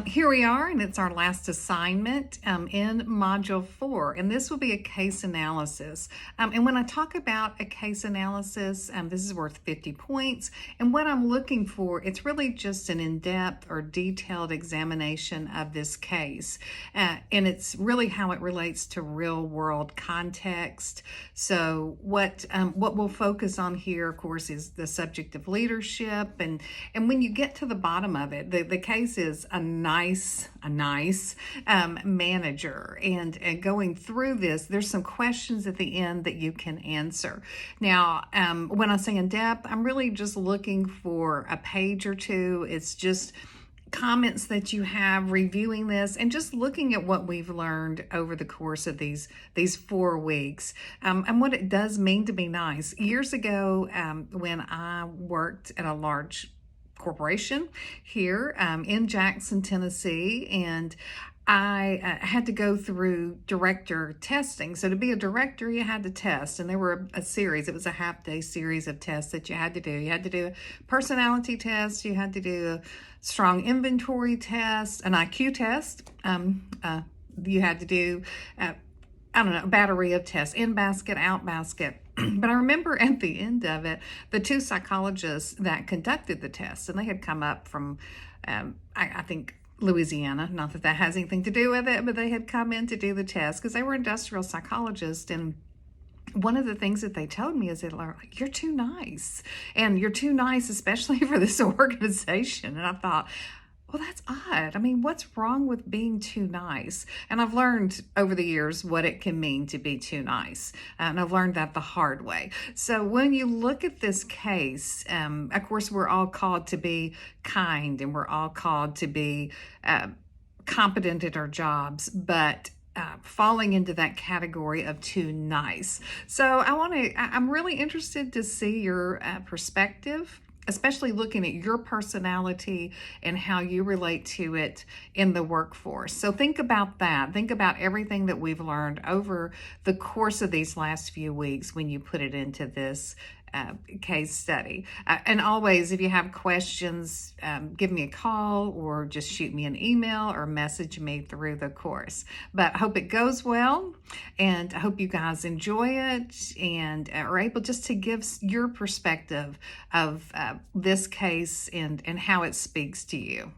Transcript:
Here we are, and it's our last assignment in Module 4, and this will be a case analysis. And when I talk about a case analysis, this is worth 50 points, and what I'm looking for, it's really just an in-depth or detailed examination of this case, and it's really how it relates to real-world context. So what we'll focus on here, of course, is the subject of leadership, and when you get to the bottom of it, the case is a nice manager, and going through this, there's some questions at the end that you can answer. Now, when I say in depth, I'm really just looking for a page or two. It's just comments that you have reviewing this and just looking at what we've learned over the course of these 4 weeks, and what it does mean to be nice. Years ago, when I worked at a large corporation here in Jackson, Tennessee, and I had to go through director testing. So to be a director, you had to test, and there were a series. It was a half-day series of tests that you had to do. You had to do a personality test. You had to do a strong inventory test, an IQ test. You had to do a battery of tests, in basket, out basket. But I remember at the end of it, the 2 psychologists that conducted the tests, and they had come up from, I think, Louisiana. Not that that has anything to do with it, but they had come in to do the test because they were industrial psychologists. And one of the things that they told me is that, like, you're too nice, and you're too nice, especially for this organization. And I thought, well, that's odd. I mean, what's wrong with being too nice? And I've learned over the years what it can mean to be too nice. And I've learned that the hard way. So when you look at this case, of course, we're all called to be kind, and we're all called to be competent at our jobs, but falling into that category of too nice. So I'm really interested to see your perspective, especially looking at your personality and how you relate to it in the workforce. So think about that. Think about everything that we've learned over the course of these last few weeks when you put it into this case study. And always, if you have questions, give me a call or just shoot me an email or message me through the course. But I hope it goes well, and I hope you guys enjoy it and are able just to give your perspective of this case and how it speaks to you.